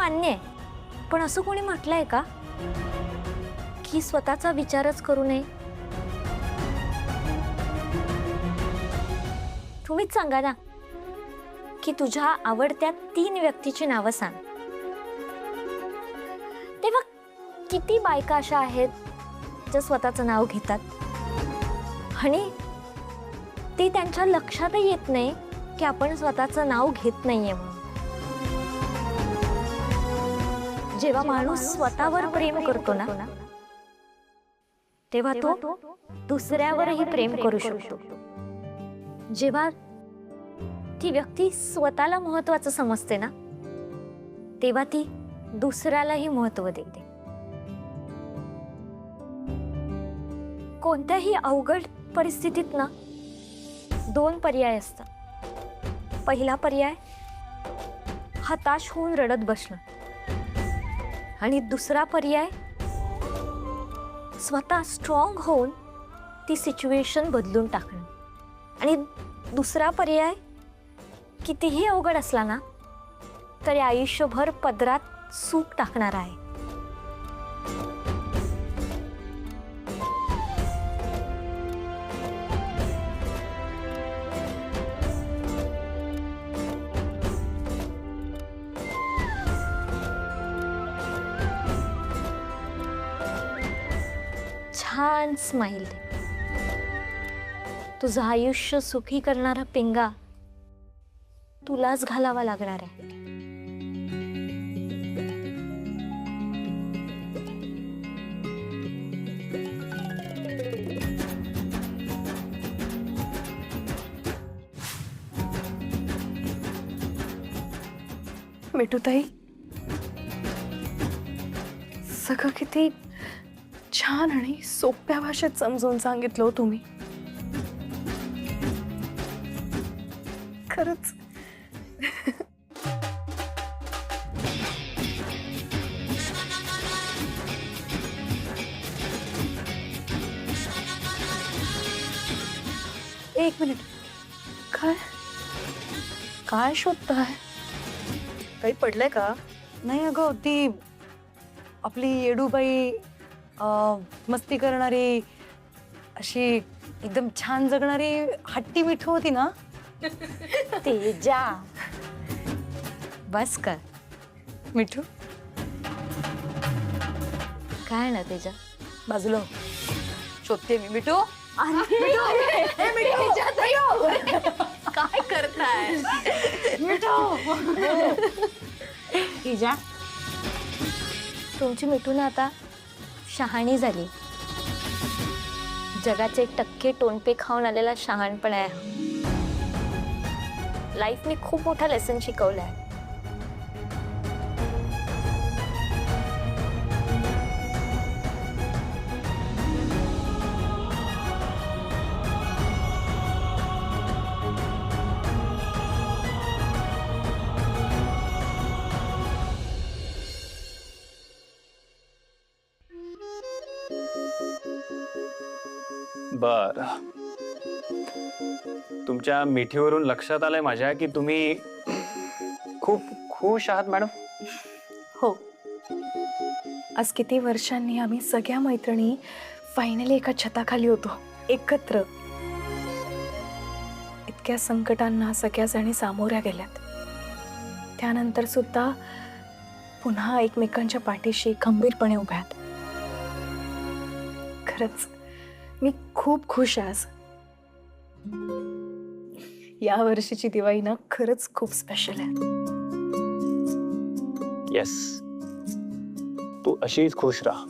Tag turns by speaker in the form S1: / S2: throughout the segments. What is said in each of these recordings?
S1: मान्य आहे, पण असं कोणी म्हटलंय का की स्वतःचा विचारच करू नये? तुम्हीच सांगा ना की तुझ्या आवडत्या 3 व्यक्तीची नावं सांग. तेव्हा किती बायका अशा आहेत ज्या स्वतःचं नाव घेतात आणि ते त्यांच्या लक्षातही येत नाही की आपण स्वतःचं नाव घेत नाहीये म्हणून. जेव्हा माणूस स्वतःवर प्रेम करतो ना तेव्हा तो दुसऱ्यावरही प्रेम करू शकतो. जेव्हा ती व्यक्ती स्वतःला महत्त्वाचं समजते ना तेव्हा ती दुसऱ्यालाही महत्त्व देते. कोणत्याही अवघड परिस्थितीत ना 2 पर्याय असतात. पहिला पर्याय हताश होऊन रडत बसणं आणि दुसरा पर्याय स्वतः स्ट्रॉंग होऊन ती सिच्युएशन बदलून टाकणं. आणि दुसरा पर्याय कितीही अवघड असला ना तरी आयुष्यभर पदरात सूप टाकणार आहे. छान स्माइल दे. तुझं आयुष्य सुखी करणारा पिंगा तुलाच घालावा लागणार आहे.
S2: मिठूताई, सगळं किती छान आणि सोप्या भाषेत समजून सांगितलं हो तुम्ही. खरंच. एक मिनिट. काय काय शोधताय?
S3: काही पडलंय का?
S2: नाही अगं, ती आपली येडूबाई मस्ती करणारी अशी एकदम छान जगणारी हट्टी मिठू होती ना.
S1: तेजा बस कर.
S2: मिठू
S1: काय ना तेजा
S2: बाजूला हो. शोधते मी. मिठू
S1: काय करताय? तेजा तुमची मिठू ना आता शहाणी झाली. जगाचे टक्के टोनपे खाऊन आलेला शहाणपण आहे. लाईफने खूप मोठा लेसन शिकवलाय.
S4: बर, तुमच्या मिठीवरून लक्षात आलंय माझ्या की तुम्ही खूप खुश आहात मॅडम.
S2: हो. आज किती वर्षांनी आम्ही सगळ्या मैत्रिणी फायनली एका छताखाली होतो एकत्र. इतक्या संकटांना सगळ्या जणी सामोऱ्या गेल्यात. त्यानंतर सुद्धा पुन्हा एकमेकांच्या पाठीशी खंबीरपणे उभ्यात. खरंच मी खूप खुश आहे आज. या वर्षीची दिवाळी ना खरंच खूप स्पेशल आहे.
S4: येस, तू अशीच खुश राहा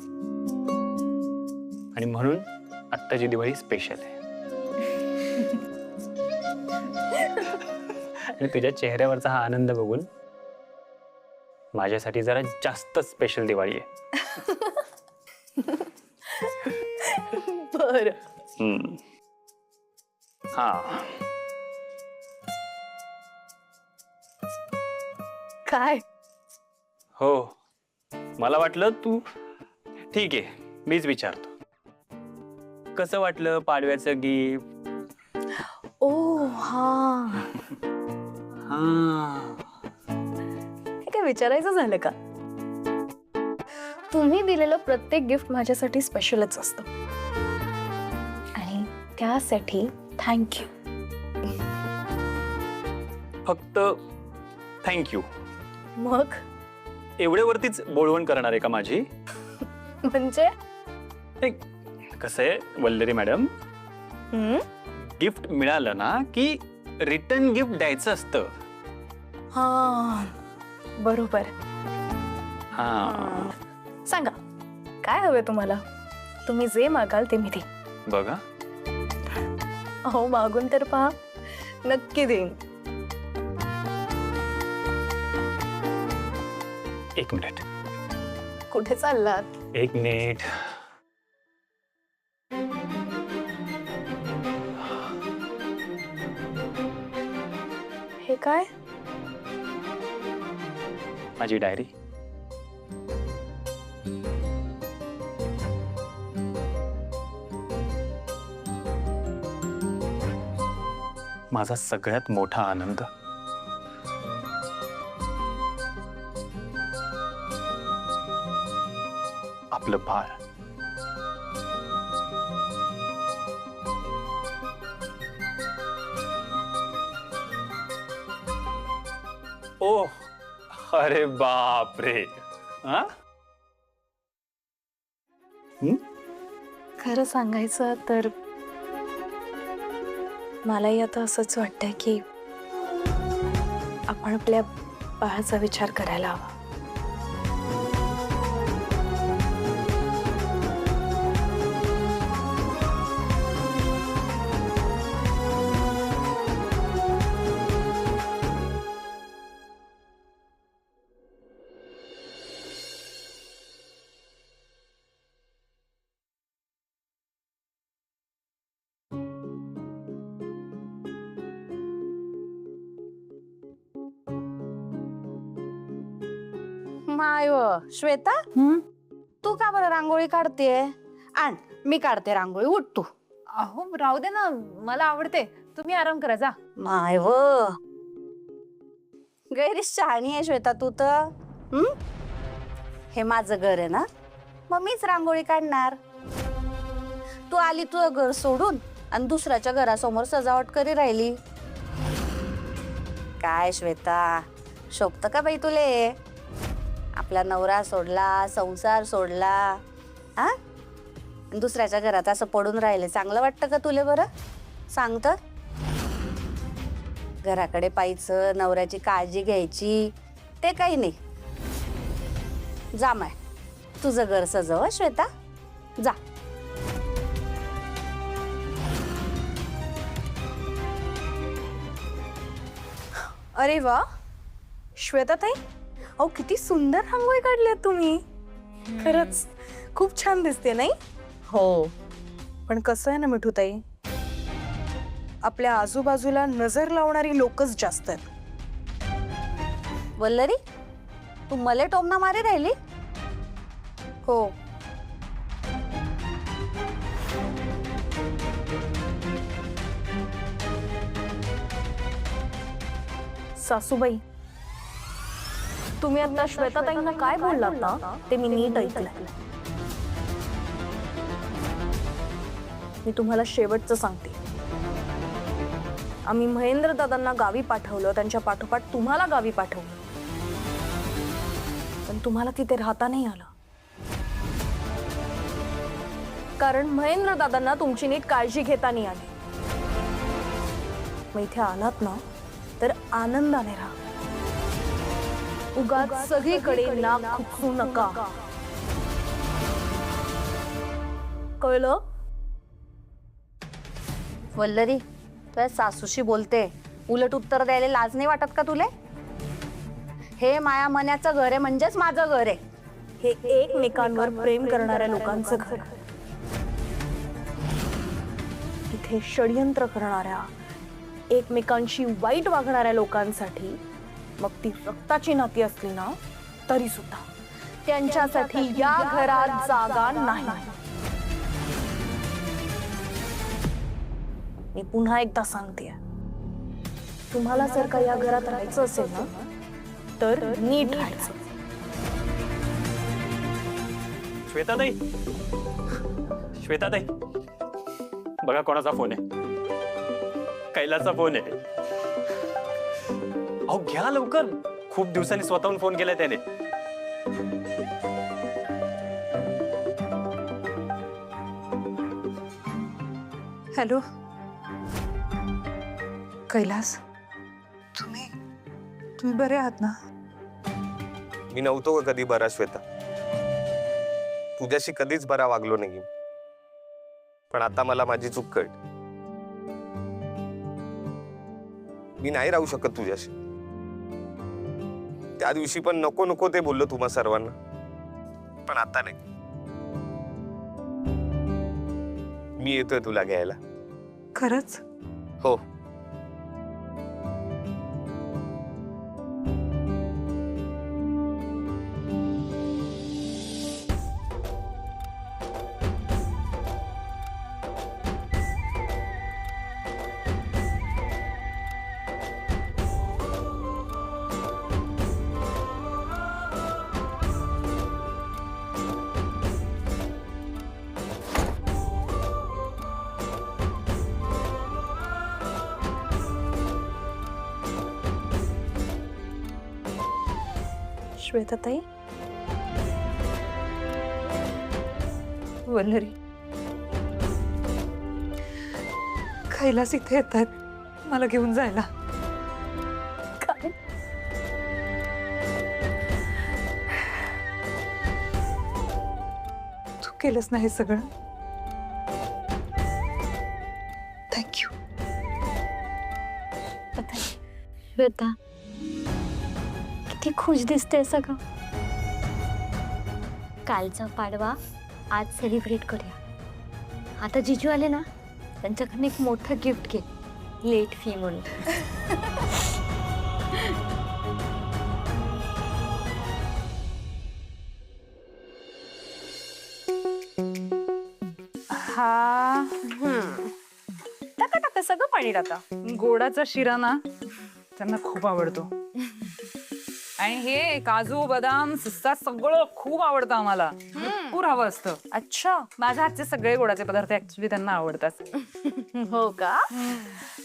S4: आणि म्हणून आत्ताची दिवाळी स्पेशल आहे. आणि तुझ्या चेहऱ्यावरचा हा आनंद बघून माझ्यासाठी जरा जास्त स्पेशल दिवाळी आहे.
S2: बर.
S4: हा,
S2: काय?
S4: हो, मला वाटलं तू ठीक आहे, मीच विचारतो. कसं वाटलं पाडव्याचं गिफ्ट?
S2: ओ हा,
S4: हा,
S2: हे काय विचारायचं झालं का? तुम्ही दिलेलं प्रत्येक गिफ्ट माझ्यासाठी स्पेशलच असतं आणि त्यासाठी थँक्यू.
S4: फक्त थँक्यू
S2: मग
S4: एवढ्यावरतीच बोलवण करणार आहे का माझी?
S2: म्हणजे
S4: कसं आहे वल्लरी मॅडम, गिफ्ट मिळालं ना की रिटर्न गिफ्ट द्यायचं असतं.
S2: हा बरोबर.
S4: हा
S2: सांगा काय हवंय तुम्हाला? तुम्ही जे मागाल ते मी देईन.
S4: बघा,
S2: अहो मागून तर पहा, नक्की देईन.
S4: एक मिनिट.
S2: कुठे चाललात?
S4: एक मिनिट.
S2: हे काय?
S4: माझी डायरी. माझा सगळ्यात मोठा आनंद. आपलं बाळ. ओ अरे बाप रे. हा?
S2: खरं सांगायचं तर मलाही आता असंच वाटतंय की आपण आपल्या बाळाचा विचार करायला हवा.
S3: माय श्वेता, तू का बरं रांगोळी काढतेय? आण मी काढते रांगोळी. उठ तू.
S5: अहो राहू दे ना, मला आवडते. तुम्ही आराम करा जा.
S3: माय गैरीश शहाणी आहे श्वेता तू तर. हे माझं घर आहे ना, मग मीच रांगोळी काढणार. तू आली तुझं घर सोडून आणि दुसऱ्याच्या घरासमोर सजावट करी राहिली. काय श्वेता, शोभत का बाई तुले? आपला नवरा सोडला, संसार सोडला, हा? दुसऱ्याच्या घरात असं पडून राहिले चांगलं वाटतं का तुले? बरं सांग तर. घराकडे पाहायचं, नवऱ्याची काळजी घ्यायची, ते काही नाही. जा माय, तुझं घर सजव श्वेता, जा.
S2: अरे वा श्वेता ताई, अहो किती सुंदर रांगोळी काढली तुम्ही. खरंच खूप छान दिसते नाही?
S3: हो,
S2: पण कसं आहे ना मिठू ताई, आपल्या आजूबाजूला नजर लावणारी लोकच जास्त आहेत.
S3: वल्लरी, तू मले टोमना मारी राहिली?
S2: हो, सासूबाई, तुम्ही आता श्वेताताईंना काय बोललात ना ते मी नीट ऐकलंय. मी तुम्हाला शेवटचं सांगते. आम्ही महेंद्र दादांना गावी पाठवलं, त्यांच्या पाठोपाठ तुम्हाला गावी पाठवलं, पण तुम्हाला तिथे राहता नाही आलं. कारण महेंद्र दादांना तुमची नीट काळजी घेता नाही आली. मग इथे आलात ना तर आनंदाने राहा. उगाच सगळीकडे नाक खुपसू नका, कळलं?
S3: वल्लरी, तुझ्या सासूशी बोलते, उलट उत्तर द्यायला लाज नाही वाटत का तुले? हे माया मन्याचं घर आहे, म्हणजेच माझं घर आहे.
S2: हे एकमेकांवर प्रेम करणाऱ्या लोकांचं घर. इथे षडयंत्र करणाऱ्या, एकमेकांशी वाईट वागणाऱ्या लोकांसाठी, मग ती रक्ताची नाती असली ना तरी सुद्धा, त्यांच्यासाठी या घरात जागा नाही. मी पुन्हा एकदा सांगते, तुम्हाला जर का या घरात राहायचं असेल ना तर नीट राहायचं.
S4: श्वेताताई, श्वेताताई, बघा कोणाचा फोन आहे. कैलासचा फोन आहे. अहो घ्या लवकर, खूप दिवसांनी स्वतःहून फोन केलाय त्याने.
S5: हॅलो कैलास, तुम्ही बरे आहात ना?
S6: मी नव्हतो का कधी बरा श्वेता. तुझ्याशी कधीच बरा वागलो नाही, पण आता मला माझी चूक कळली. मी नाही राहू शकत तुझ्याशी. त्या दिवशी पण नको नको ते बोललो तुम्हा सर्वांना, पण आता नाही. मी येतोय तुला घ्यायला.
S5: खरंच?
S6: हो.
S2: श्वेताताई,
S5: वल्लरी, कैलास इथे येत आहेत मला घेऊन जायला.
S2: काय?
S5: तू केलंस ना हे सगळं. थँक्यू.
S1: श्वेता, किती खुश दिसते सगळं. कालचा पाडवा आज सेलिब्रेट करूया. आता जिजू आले ना, त्यांच्याकडनं एक मोठं गिफ्ट घे, लेट फी म्हणून.
S5: हा
S2: टाका टाका, सगळं पाणी टाका.
S5: गोडाचा शिरा ना त्यांना खूप आवडतो. आणि हे काजू बदाम पिस्ता सगळं खूप आवडतं आम्हाला. भरपूर हवं असतं.
S2: अच्छा,
S5: माझ्या हातचे सगळे गोडाचे पदार्थ ऍक्च्युली त्यांना आवडतात.
S2: हो का?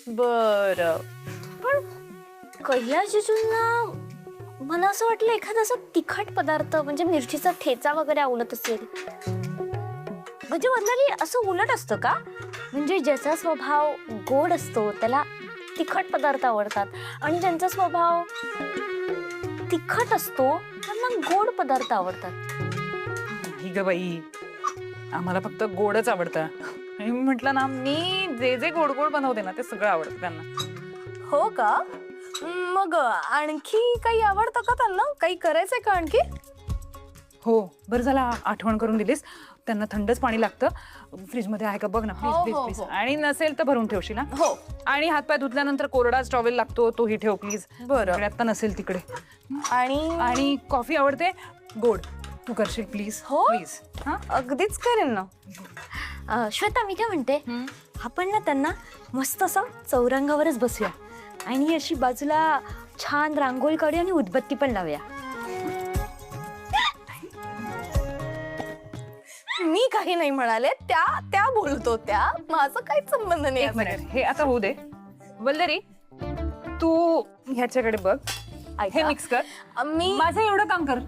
S2: बर.
S1: पण कैलास जिजूंना मला असं वाटलं एखादा असा तिखट पदार्थ म्हणजे मिरचीचा ठेचा वगैरे आवडत असेल. म्हणजे वल्लरी, असं उलट असतं का? म्हणजे ज्याचा स्वभाव गोड असतो त्याला तिखट पदार्थ आवडतात, आणि ज्यांचा स्वभाव तिखट असतो त्यांना गोड पदार्थ आवडतात.
S5: नाही ग बाई, आम्हाला फक्त गोडच आवडतं. आणि मी म्हटलं ना, मी जे जे गोड गोड बनवते ना ते सगळं आवडतं त्यांना.
S2: हो का? मग आणखी काही आवडतं का त्यांना? काही करायचंय का आणखी?
S5: हो, बरं झाला आठवण करून दिलीस. त्यांना थंडच पाणी लागतं. फ्रीजमध्ये आहे का बघ ना,
S2: हो,
S5: प्लीज
S2: हो,
S5: प्लीज.
S2: हो.
S5: आणि नसेल तर भरून ठेवशील ना.
S2: हो.
S5: आणि हातपाय धुतल्यानंतर कोरडाच टॉवेल लागतो, तोही ठेव प्लीज.
S2: बरं.
S5: आता नसेल तिकडे.
S2: आणि
S5: कॉफी आवडते गोड, तू करशील प्लीज.
S2: हो?
S5: प्लीज. हा,
S2: अगदीच करेन ना.
S1: श्वेता, मी काय म्हणते, आपण ना त्यांना मस्त असं चौरंगावरच बसूया आणि अशी बाजूला छान रांगोळी काढूया आणि उदबत्ती पण लावूया.
S2: मी काही नाही म्हणाले, त्या बोलतो. त्या माझं काहीच संबंध नाही.
S5: एक मिनिट, हे आता होऊ दे. वल्लरी, तू ह्याच्याकडे बघ, हे मिक्स कर.
S2: मी
S5: माझं एवढं काम कर,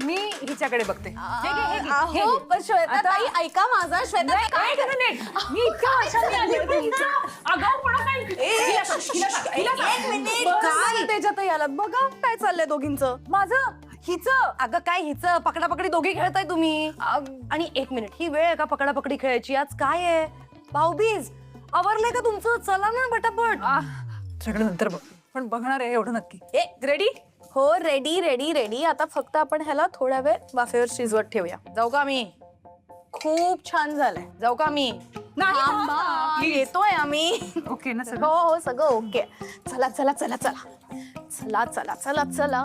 S5: मी हिच्याकडे बघते. हे घे, हे घे, हे
S2: अहो,
S5: घे.
S2: पण श्वेता
S5: आता-
S2: ताई, ऐका माझा. श्वेता ताई, काय
S5: एक मिनिट, मी इतक्या वर्षांनी आले होते हिचं. आगाऊपणा काय? हिला टाक, हिला टाक, हिला टाक.
S2: एक मिनिट.
S5: बरं,
S2: काय त्याच्यात आलात? बघा काय चाललंय दोघींचं.
S5: माझं हिचं.
S2: अगं काय हिचं? पकडापकडी दोघी खेळताय तुम्ही. आणि एक मिनिट, ही वेळ आहे का पकडापकडी खेळायची? आज काय आहे? भाऊबीज. आवरलंय का तुमचं? चला ना पटापट.
S5: सगळं नंतर बघ, पण बघणार आहे एवढं नक्की.
S2: रेडी? हो, रेडी रेडी रेडी. आता फक्त आपण ह्याला थोड्या वेळ वाफेवर शिजवत ठेवूया. जाऊ का मी? खूप छान झालंय. जाऊ का मी?
S5: नाही,
S2: थांबा,
S5: please.
S2: येतोय आम्ही.
S5: ओके ना
S2: हो
S5: सगळं?
S2: हो, सगळं ओके. चला चला चला चला चला चला चला चला.